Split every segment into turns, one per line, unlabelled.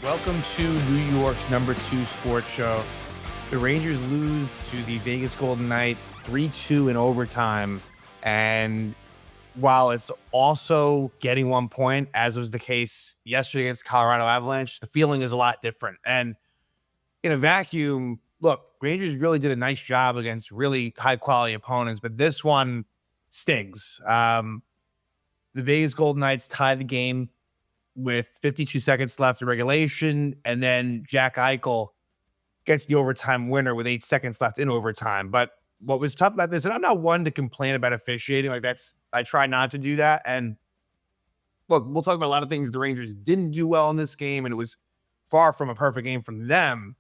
Welcome to New York's #2 sports show. The Rangers lose to the Vegas Golden Knights 3-2 in overtime. And while it's also getting 1 point, as was the case yesterday against Colorado Avalanche, the feeling is a lot different. And in a vacuum, look, Rangers really did a nice job against really high quality opponents, but this one stings. The Vegas Golden Knights tied the game with 52 seconds left in regulation, and then Jack Eichel gets the overtime winner with 8 seconds left in overtime. But what was tough about this, and I'm not one to complain about officiating, I try not to do that. And look, we'll talk about a lot of things the Rangers didn't do well in this game, and it was far from a perfect game from them.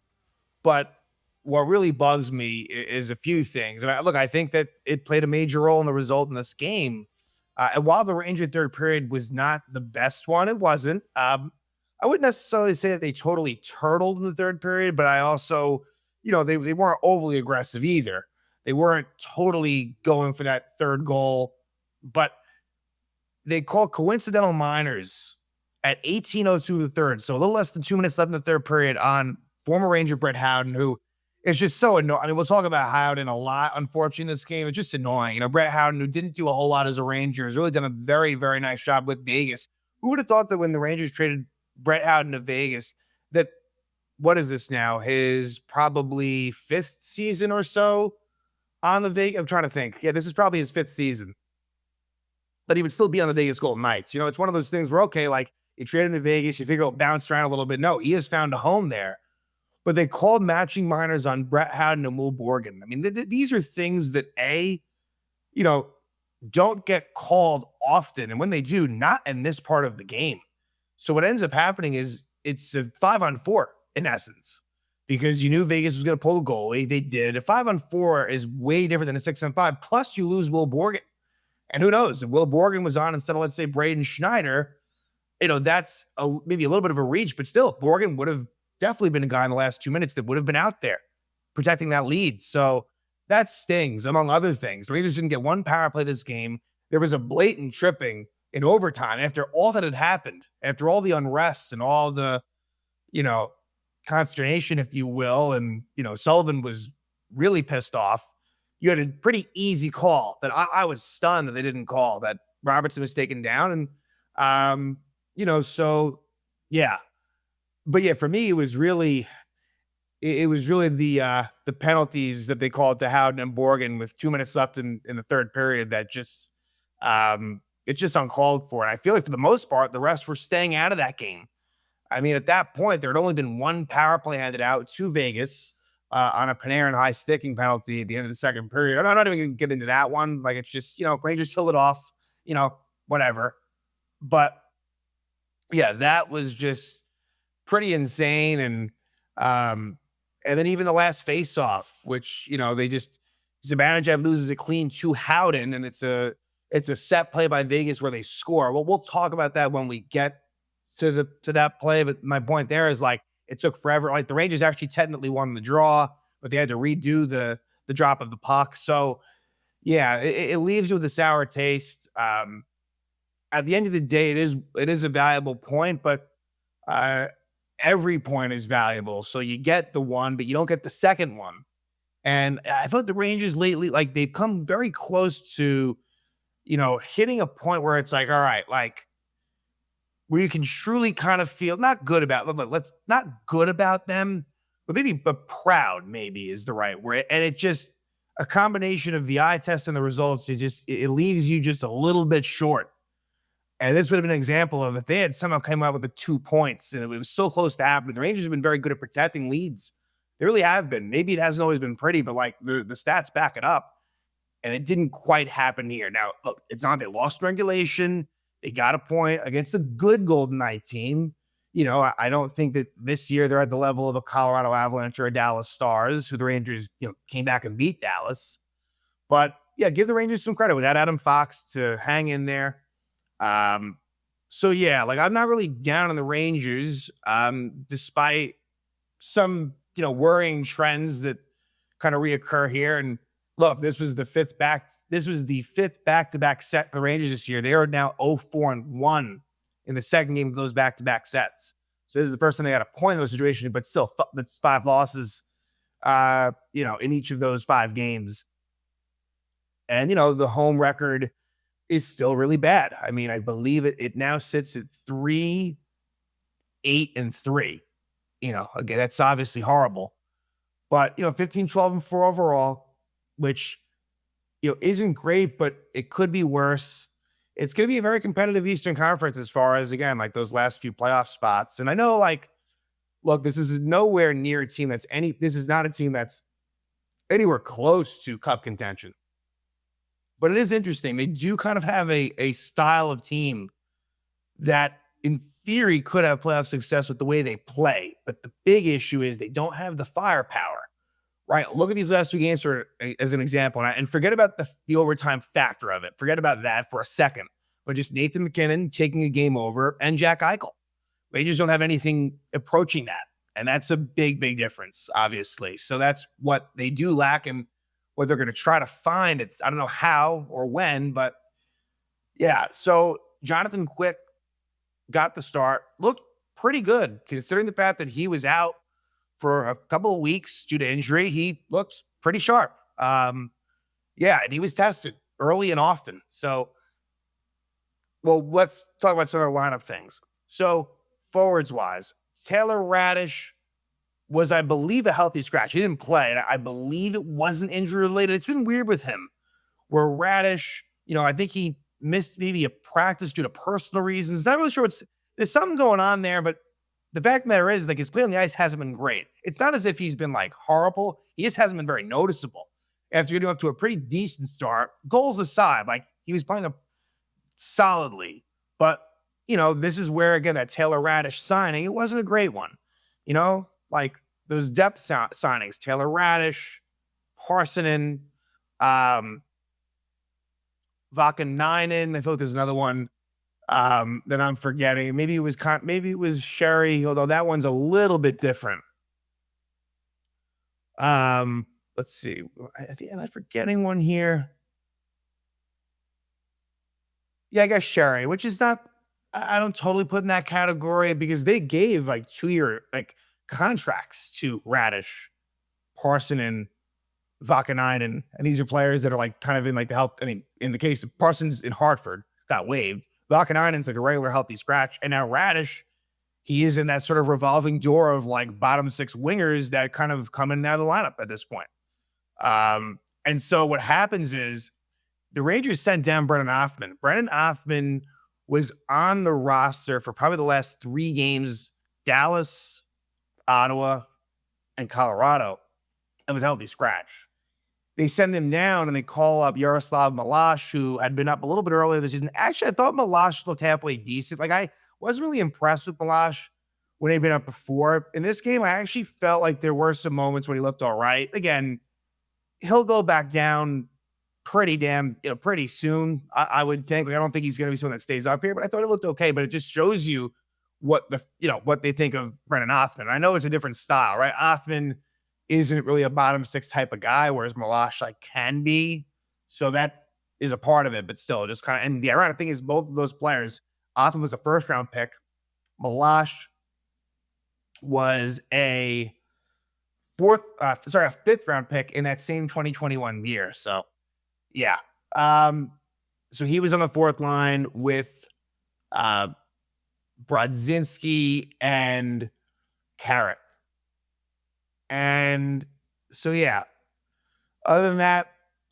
But what really bugs me is a few things. And I think that it played a major role in the result in this game. And while the Ranger third period was not the best one, it wasn't. I wouldn't necessarily say that they totally turtled in the third period, but I also, they weren't overly aggressive either. They weren't totally going for that third goal, but they called coincidental minors at 18:02 the third, so a little less than 2 minutes left in the third period on former Ranger Brett Howden, who is just so annoying. I mean, we'll talk about Howden a lot, unfortunately, in this game. It's just annoying. Brett Howden, who didn't do a whole lot as a Ranger, has really done a very, very nice job with Vegas. Who would have thought that when the Rangers traded Brett Howden to Vegas, that what is this now? His probably fifth season or so on the Vegas. I'm trying to think. Yeah, this is probably his fifth season. But he would still be on the Vegas Golden Knights. It's one of those things where, okay, like you traded to Vegas, you figure it'll bounce around a little bit. No, he has found a home there. But they called matching minors on Brett Howden and Will Borgen. I mean, these are things that, don't get called often. And when they do, not in this part of the game. So what ends up happening is it's a 5-on-4 in essence, because you knew Vegas was going to pull the goalie. They did. A 5-on-4 is way different than a 6-on-5. Plus, you lose Will Borgen. And who knows? If Will Borgen was on instead of, let's say, Braden Schneider, that's maybe a little bit of a reach, but still, Borgen would have definitely been a guy in the last 2 minutes that would have been out there protecting that lead. So that stings, among other things. The Rangers didn't get one power play this game. There was a blatant tripping in overtime after all that had happened, after all the unrest and all the, consternation, if you will. And, Sullivan was really pissed off. You had a pretty easy call that I was stunned that they didn't call, that Robertson was taken down. And, so yeah. But yeah, for me, it was really the penalties that they called to Howden and Borgen with 2 minutes left in the third period that just it's just uncalled for. And I feel like for the most part, the rest were staying out of that game. I mean, at that point, there had only been one power play handed out to Vegas on a Panarin high sticking penalty at the end of the second period. I'm not even going to get into that one. Like, it's just, Rangers killed it off, whatever. But yeah, that was just pretty insane. And then even the last faceoff, which, Zibanejad loses it clean to Howden, and it's a set play by Vegas where they score. Well, we'll talk about that when we get to that play. But my point there is, like, it took forever. Like, the Rangers actually technically won the draw, but they had to redo the drop of the puck. So yeah, it leaves you with a sour taste. At the end of the day, it is a valuable point, but every point is valuable. So you get the one, but you don't get the second one. And I thought the Rangers lately, like, they've come very close to, hitting a point where it's like, all right, like, where you can truly kind of feel not good about them, but proud maybe is the right word. And it just, a combination of the eye test and the results, it leaves you just a little bit short. And this would have been an example of if they had somehow come out with the 2 points and it was so close to happening. The Rangers have been very good at protecting leads. They really have been. Maybe it hasn't always been pretty, but like the stats back it up. And it didn't quite happen here. Now, look, it's not, they lost regulation. They got a point against a good Golden Knight team. I don't think that this year they're at the level of a Colorado Avalanche or a Dallas Stars, who the Rangers, came back and beat Dallas. But yeah, give the Rangers some credit without Adam Fox to hang in there. So yeah, like, I'm not really down on the Rangers, despite some, worrying trends that kind of reoccur here. And look, this was the fifth back-to-back set for the Rangers this year. They are now 0-4-1 in the second game of those back-to-back sets. So this is the first time they got a point in those situations, but still, that's 5 losses, in each of those 5 games. And, the home record is still really bad. I mean, I believe it now sits at 3-8-3. Again, that's obviously horrible. But, 15-12-4 overall, which, isn't great, but it could be worse. It's going to be a very competitive Eastern Conference as far as, again, like those last few playoff spots. And I know, like, look, this is nowhere near a team this is not a team that's anywhere close to cup contention. But it is interesting. They do kind of have a style of team that, in theory, could have playoff success with the way they play. But the big issue is they don't have the firepower, right? Look at these last 2 games as an example, and forget about the overtime factor of it. Forget about that for a second. But just Nathan McKinnon taking a game over and Jack Eichel. Rangers don't have anything approaching that. And that's a big, big difference, obviously. So that's what they do lack, and what they're going to try to find. I don't know how or when, but yeah. So Jonathan Quick got the start, looked pretty good considering the fact that he was out for a couple of weeks due to injury. He looks pretty sharp. And he was tested early and often. So, well, let's talk about some other lineup things. So forwards wise, Taylor Radish was, I believe, a healthy scratch. He didn't play. I believe it wasn't injury related. It's been weird with him where Radish, I think he missed maybe a practice due to personal reasons. Not really sure there's something going on there, but the fact of the matter is, like, his play on the ice hasn't been great. It's not as if he's been like horrible. He just hasn't been very noticeable. After getting off to a pretty decent start, goals aside, like he was playing up solidly. But, this is where, again, that Taylor Radish signing, it wasn't a great one. Like those depth signings, Taylor Radish, Parsonen, Vakanainen. I thought there's another one that I'm forgetting. Maybe it was Sherry, although that one's a little bit different. Let's see. Am I forgetting one here? Yeah, I guess Sherry, which is not, I don't totally put in that category because they gave like 2-year contracts to Radish, Parsonen, Vakanainen, and these are players that are like kind of in like the health. I mean, in the case of Parsons in Hartford, got waived. Vakanainen's like a regular healthy scratch, and now Radish, he is in that sort of revolving door of like bottom 6 wingers that kind of come in and out of the lineup at this point. And so what happens is the Rangers sent down Brennan Othmann. Brennan Othmann was on the roster for probably the last 3 games: Dallas, Ottawa, and Colorado. It was a healthy scratch. They send him down and they call up Yaroslav Milosh, who had been up a little bit earlier this season. Actually, I thought Milosh looked halfway decent. Like, I wasn't really impressed with Milosh when he'd been up before. In this game, I actually felt like there were some moments when he looked all right. Again, he'll go back down pretty soon, I would think. Like, I don't think he's going to be someone that stays up here, but I thought it looked okay. But it just shows you what they think of Brennan Othmann. I know it's a different style, right? Othmann isn't really a bottom 6 type of guy, whereas Milosh can be. So that is a part of it, but still just kind of, and the ironic thing is both of those players, Othmann was a 1st-round pick. Milosh was a 5th-round pick in that same 2021 year. So yeah. So he was on the 4th line with Brodzinski and Carrick. And so, yeah, other than that,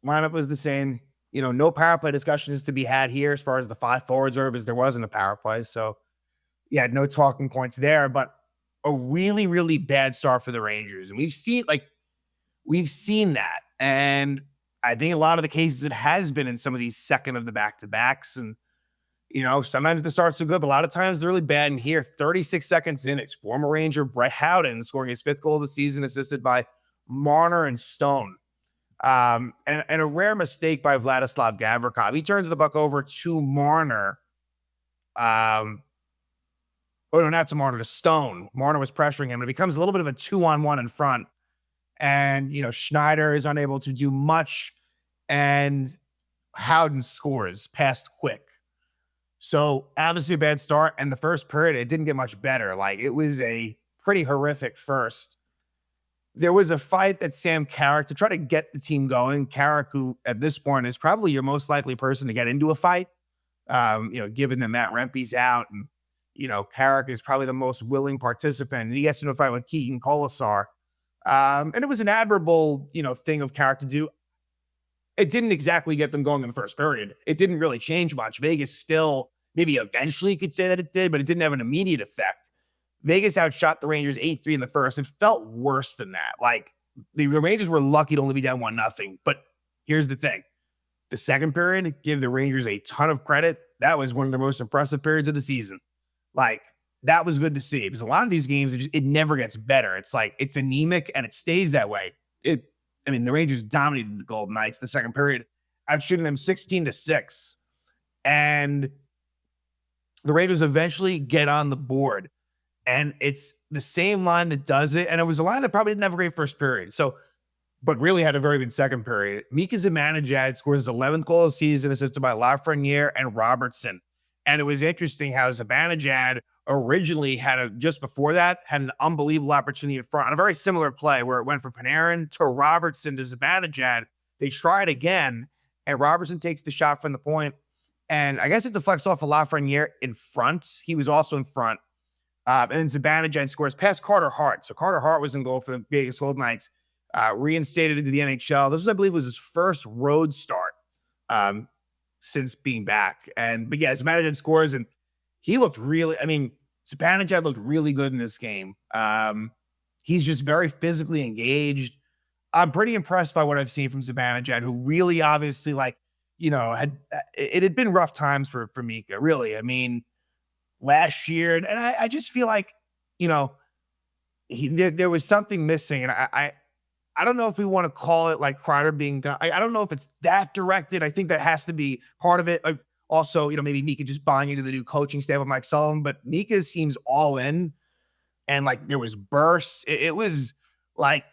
lineup was the same. No power play discussion is to be had here as far as the 5 forwards are, as there was in the power play. So, yeah, no talking points there, but a really, really bad start for the Rangers. And we've seen that. And I think a lot of the cases it has been in some of these second of the back-to-backs. And, sometimes the starts are good, but a lot of times they're really bad. And here, 36 seconds in, it's former Ranger Brett Howden scoring his 5th goal of the season, assisted by Marner and Stone. And a rare mistake by Vladislav Gavrikov. He turns the puck over to Marner. Not to Marner, to Stone. Marner was pressuring him. It becomes a little bit of a 2-on-1 in front. And, Schneider is unable to do much. And Howden scores past Quick. So obviously a bad start. And the first period, it didn't get much better. Like it was a pretty horrific first. There was a fight that Sam Carrick to try to get the team going. Carrick, who at this point is probably your most likely person to get into a fight, given that Matt Rempe's out and, Carrick is probably the most willing participant. And he gets into a fight with Keegan Colasar. And it was an admirable, thing of Carrick to do. It didn't exactly get them going in the first period. It didn't really change much. Vegas still, maybe eventually could say that it did, but it didn't have an immediate effect. Vegas outshot the Rangers 8-3 in the first. It felt worse than that. Like the Rangers were lucky to only be down 1-0. But here's the thing. The second period, give the Rangers a ton of credit. That was one of the most impressive periods of the season. Like, that was good to see because a lot of these games, it never gets better. It's like, it's anemic and it stays that way. The Rangers dominated the Golden Knights the second period, outshooting them 16-6. And the Rangers eventually get on the board. And it's the same line that does it. And it was a line that probably didn't have a great first period. But really had a very good second period. Mika Zibanejad scores his 11th goal of the season, assisted by Lafreniere and Robertson. And it was interesting how Zibanejad originally just before that, had an unbelievable opportunity in front on a very similar play where it went from Panarin to Robertson to Zibanejad. They try it again, and Robertson takes the shot from the point. And I guess it deflects off of Lafreniere in front. He was also in front. And then Zibanejad scores past Carter Hart. So Carter Hart was in goal for the Vegas Golden Knights, reinstated into the NHL. This, I believe, was his first road start since being back. But yeah, Zibanejad scores, and he looked Zibanejad looked really good in this game. He's just very physically engaged. I'm pretty impressed by what I've seen from Zibanejad, who really obviously, it had been rough times for Mika, really. Last year, and I just feel like, there was something missing, and I don't know if we want to call it like Kreider being done. I don't know if it's that directed. I think that has to be part of it. Like also, maybe Mika just buying into the new coaching staff of Mike Sullivan, but Mika seems all in, and like there was bursts. It was like,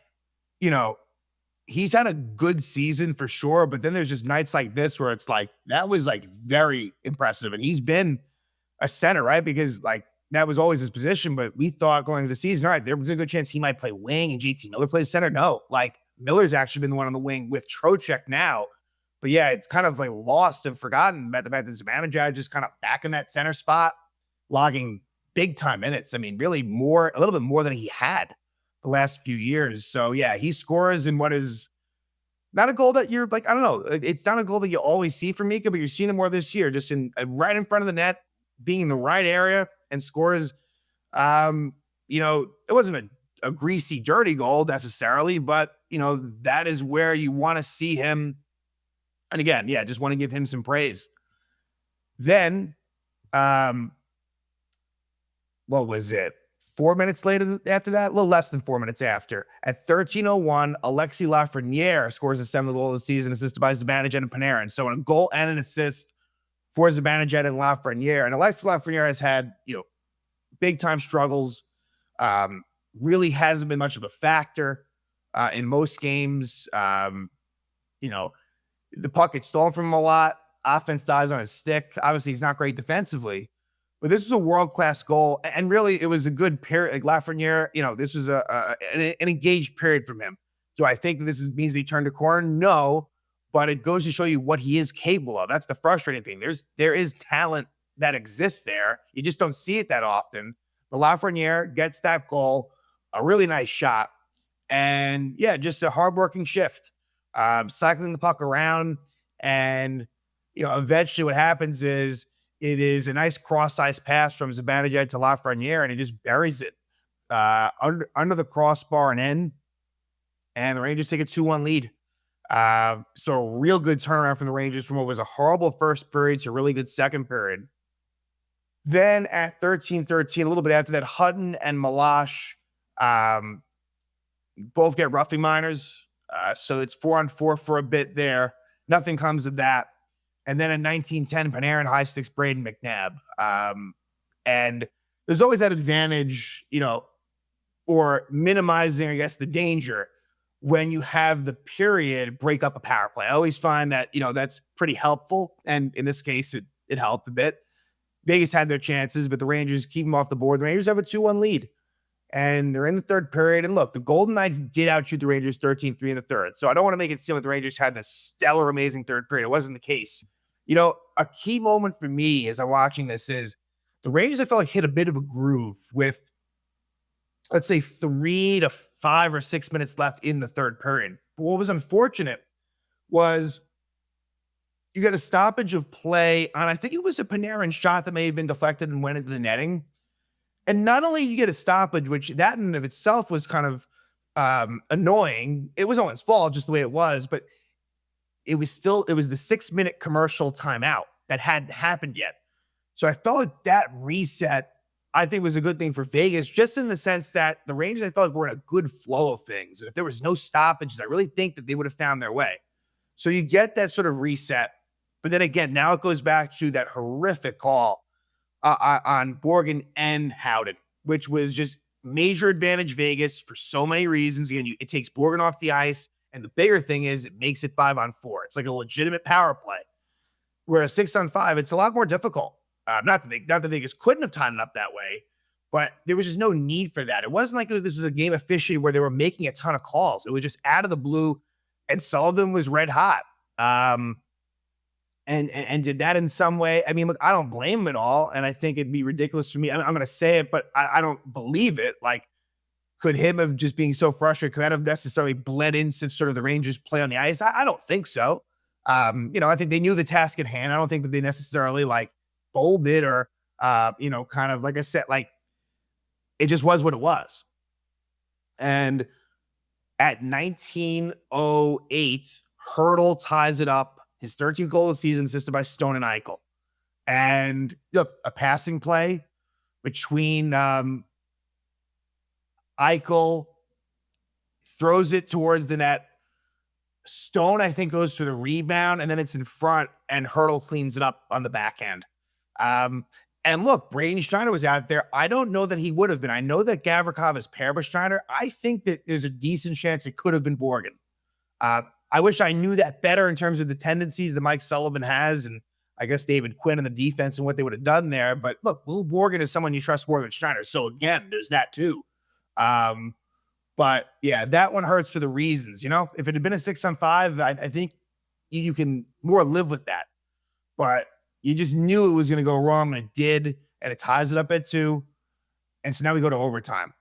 he's had a good season for sure, but then there's just nights like this where it's like that was like very impressive, and he's been a center, right? Because like that was always his position, but we thought going into the season, all right, there was a good chance he might play wing and JT Miller plays center. No, like Miller's actually been the one on the wing with Trocheck now. But yeah, it's kind of like lost and forgotten about the fact that Zibanejad just kind of back in that center spot, logging big time minutes. Really a little bit more than he had the last few years. So yeah, he scores in what is not a goal that you're like, I don't know. It's not a goal that you always see from Mika, but you're seeing it more this year, just right in front of the net, being in the right area and scores. It wasn't a greasy, dirty goal necessarily, but that is where you want to see him. And again, yeah, just want to give him some praise. Then, what was it? 4 minutes later after that, a little less than 4 minutes after, at 13:01, Alexis Lafreniere scores the 7th goal of the season, assisted by Zibanejad and Panarin. So a goal and an assist for Zibanejad and Lafreniere. And Alexis Lafreniere has had, big time struggles. Really hasn't been much of a factor in most games. The puck gets stolen from him a lot. Offense dies on his stick. Obviously, he's not great defensively, but this was a world-class goal. And really, it was a good period. Like Lafreniere, this was an engaged period from him. Do I think that means that he turned a corner? No, but it goes to show you what he is capable of. That's the frustrating thing. There is talent that exists there. You just don't see it that often. But Lafreniere gets that goal, a really nice shot. And yeah, just a hardworking shift, cycling the puck around. And, eventually what happens is it is a nice cross-ice pass from Zibanejad to Lafreniere, and he just buries it under the crossbar and in. And the Rangers take a 2-1 lead. So a real good turnaround from the Rangers from what was a horrible first period to a really good second period. Then at 13:13, a little bit after that, Hutton and Malash both get roughing minors. So it's 4-on-4 for a bit there. Nothing comes of that. And then in 19:10, Panarin high sticks Braden McNabb. And there's always that advantage, or minimizing, I guess, the danger when you have the period break up a power play. I always find that, that's pretty helpful. And in this case, it helped a bit. Vegas had their chances, but the Rangers keep them off the board. The Rangers have a 2-1 lead, and they're in the third period. And look, the Golden Knights did outshoot the Rangers 13-3 in the third. So I don't want to make it seem like the Rangers had this stellar, amazing third period. It wasn't the case. A key moment for me as I'm watching this is the Rangers, I felt like, hit a bit of a groove with, let's say, 3 to 5 or 6 minutes left in the third period. But what was unfortunate was you got a stoppage of play on, I think it was a Panarin shot that may have been deflected and went into the netting. And not only you get a stoppage, which that in and of itself was kind of annoying. It was Owen's fault, just the way it was, but it was the 6-minute commercial timeout that hadn't happened yet. So I felt like that reset, I think, was a good thing for Vegas, just in the sense that the Rangers, I felt like, were in a good flow of things. And if there was no stoppages, I really think that they would have found their way. So you get that sort of reset. But then again, now it goes back to that horrific call on Borgen and Howden, which was just major advantage Vegas for so many reasons. Again, it takes Borgen off the ice. And the bigger thing is it makes it 5-on-4. It's like a legitimate power play. Whereas 6-on-5, it's a lot more difficult. Not that Vegas couldn't have timed it up that way, but there was just no need for that. It wasn't like this was a game officiating where they were making a ton of calls. It was just out of the blue, and Sullivan was red hot. And did that in some way. I mean, look, I don't blame him at all, and I think it'd be ridiculous for me. I'm going to say it, but I don't believe it. Like, could him have just being so frustrated, could that have necessarily bled into sort of the Rangers' play on the ice? I don't think so. I think they knew the task at hand. I don't think that they necessarily folded or, kind of, like I said, it just was what it was. And at 19:08, Hurdle ties it up. His 13th goal of the season, assisted by Stone and Eichel. And look, a passing play between Eichel, throws it towards the net. Stone, I think, goes for the rebound, and then it's in front, and Hurdle cleans it up on the backhand. And look, Braden Schneider was out there. I don't know that he would have been. I know that Gavrikov is paired with Schneider. I think that there's a decent chance it could have been Borgen. I wish I knew that better in terms of the tendencies that Mike Sullivan has, and I guess David Quinn and the defense and what they would have done there. But look, Will Borgen is someone you trust more than Schneider. So again, there's that too. But yeah, that one hurts for the reasons. If it had been a 6-on-5, I think you can more live with that. But you just knew it was going to go wrong, and it did, and it ties it up at 2. And so now we go to overtime.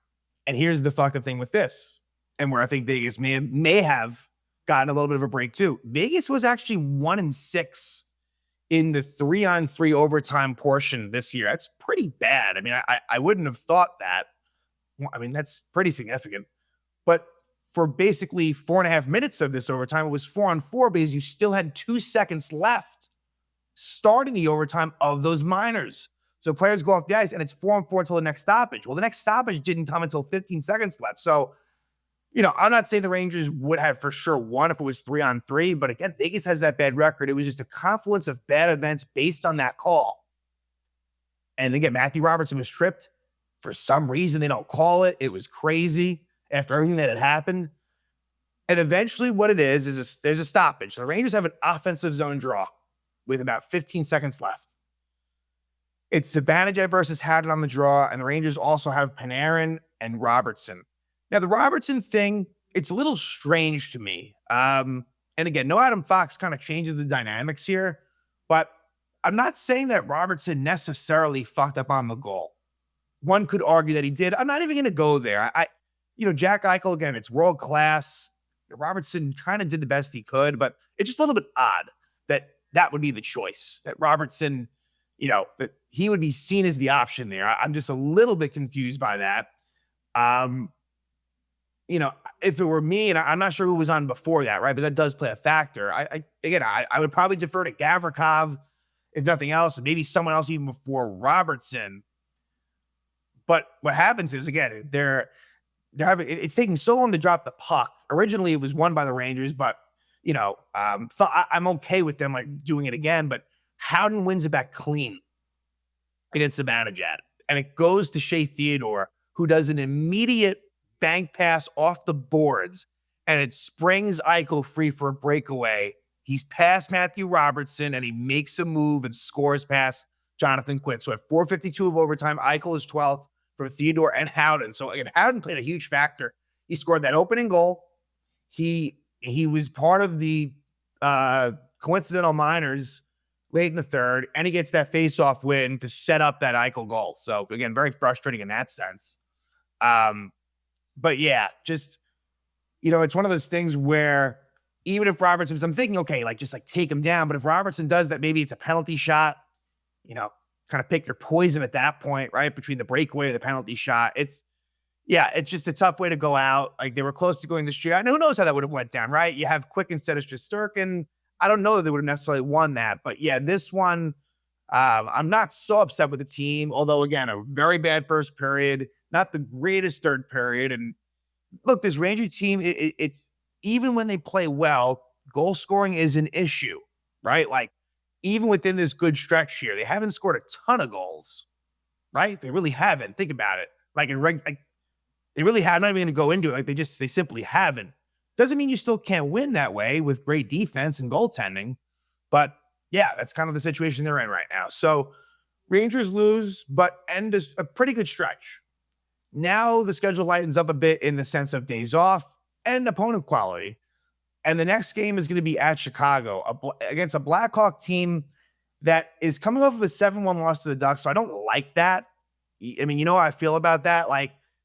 And here's the fucked up thing with this, and where I think Vegas may have gotten a little bit of a break too. Vegas was actually 1-6 in the 3-on-3 overtime portion this year. That's pretty bad. I mean, I wouldn't have thought that. I mean, that's pretty significant. But for basically 4.5 minutes of this overtime, it was 4-on-4 because you still had 2 seconds left starting the overtime of those minors. So players go off the ice, and it's 4-on-4 until the next stoppage. Well, the next stoppage didn't come until 15 seconds left. So, I'm not saying the Rangers would have for sure won if it was 3-on-3, but again, Vegas has that bad record. It was just a confluence of bad events based on that call. And again, Matthew Robertson was tripped. For some reason, they don't call it. It was crazy after everything that had happened. And eventually what it is there's a stoppage. The Rangers have an offensive zone draw with about 15 seconds left. It's Zibanejad versus Howden on the draw, and the Rangers also have Panarin and Robertson. Now, the Robertson thing, it's a little strange to me. And again, no Adam Fox kind of changes the dynamics here, but I'm not saying that Robertson necessarily fucked up on the goal. One could argue that he did. I'm not even going to go there. Jack Eichel, again, it's world class. Robertson kind of did the best he could, but it's just a little bit odd that would be the choice, that Robertson, that he would be seen as the option there. I'm just a little bit confused by that. If it were me, and I'm not sure who was on before that, right? But that does play a factor. I would probably defer to Gavrikov, if nothing else, and maybe someone else even before Robertson. But what happens is, again, it's taking so long to drop the puck. Originally, it was won by the Rangers, but I'm okay with them doing it again. But Howden wins it back clean against Zibanejad, and it goes to Shea Theodore, who does an immediate bank pass off the boards, and it springs Eichel free for a breakaway. He's past Matthew Robertson, and he makes a move and scores past Jonathan Quinn. So at 4:52 of overtime, Eichel is 12th for Theodore and Howden. So again, Howden played a huge factor. He scored that opening goal. He was part of the coincidental minors late in the third, and he gets that face-off win to set up that Eichel goal. So again, very frustrating in that sense. But yeah, just, it's one of those things where even if Robertson, I'm thinking, okay, just take him down. But if Robertson does that, maybe it's a penalty shot, kind of pick your poison at that point, right? Between the breakaway and the penalty shot. It's just a tough way to go out. They were close to going the street. And who knows how that would have went down, right? You have Quick instead of Shesterkin. I don't know that they would have necessarily won that. But yeah, this one, I'm not so upset with the team. Although, again, a very bad first period, not the greatest third period. And look, this Ranger team, it's even when they play well, goal scoring is an issue, right? Even within this good stretch here, they haven't scored a ton of goals, right? They really haven't. Think about it. They really have. I'm not even going to go into it. They simply haven't. Doesn't mean you still can't win that way with great defense and goaltending. But yeah, that's kind of the situation they're in right now. So Rangers lose, but end is a pretty good stretch. Now the schedule lightens up a bit in the sense of days off and opponent quality. And the next game is going to be at Chicago against a Blackhawk team that is coming off of a 7-1 loss to the Ducks. So I don't like that. I mean, you know how I feel about that?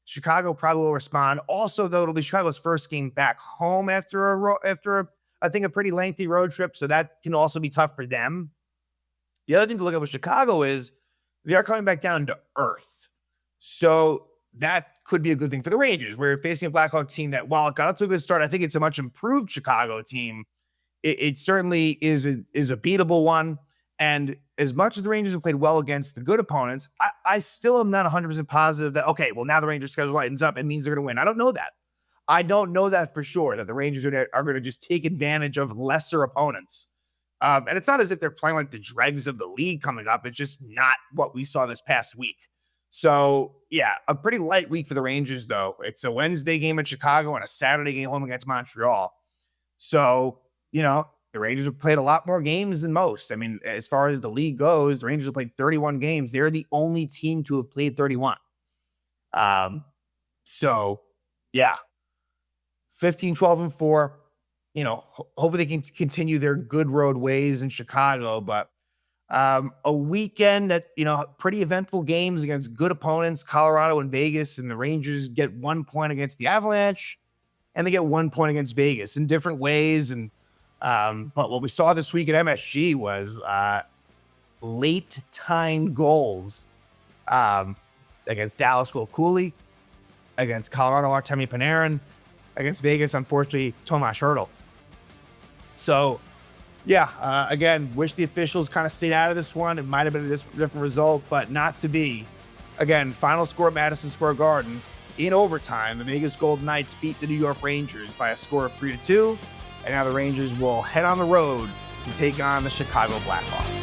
Chicago probably will respond. Also, though, it'll be Chicago's first game back home after I think a pretty lengthy road trip. So that can also be tough for them. The other thing to look at with Chicago is they are coming back down to earth. So that could be a good thing for the Rangers. We're facing a Blackhawk team that, while it got up to a good start, I think it's a much improved Chicago team. It certainly is a beatable one. And as much as the Rangers have played well against the good opponents, I still am not 100% positive that, okay, well, now the Rangers' schedule lightens up. It means they're going to win. I don't know that. I don't know that for sure, that the Rangers are going to just take advantage of lesser opponents. And it's not as if they're playing like the dregs of the league coming up. It's just not what we saw this past week. So, yeah, a pretty light week for the Rangers, though. It's a Wednesday game in Chicago and a Saturday game home against Montreal. So, the Rangers have played a lot more games than most. I mean, as far as the league goes, the Rangers have played 31 games. They're the only team to have played 31. So, yeah, 15-12-4. Hopefully they can continue their good road ways in Chicago. But a weekend that, pretty eventful games against good opponents, Colorado and Vegas, and the Rangers get 1 point against the Avalanche, and they get 1 point against Vegas in different ways. And but what we saw this week at MSG was late time goals against Dallas, Will Cooley, against Colorado, Artemi Panarin, against Vegas, unfortunately, Tomas Hertl. So, yeah, again, wish the officials kind of stayed out of this one. It might have been a different result, but not to be. Again, final score at Madison Square Garden. In overtime, the Vegas Golden Knights beat the New York Rangers by a score of 3-2. And now the Rangers will head on the road to take on the Chicago Blackhawks.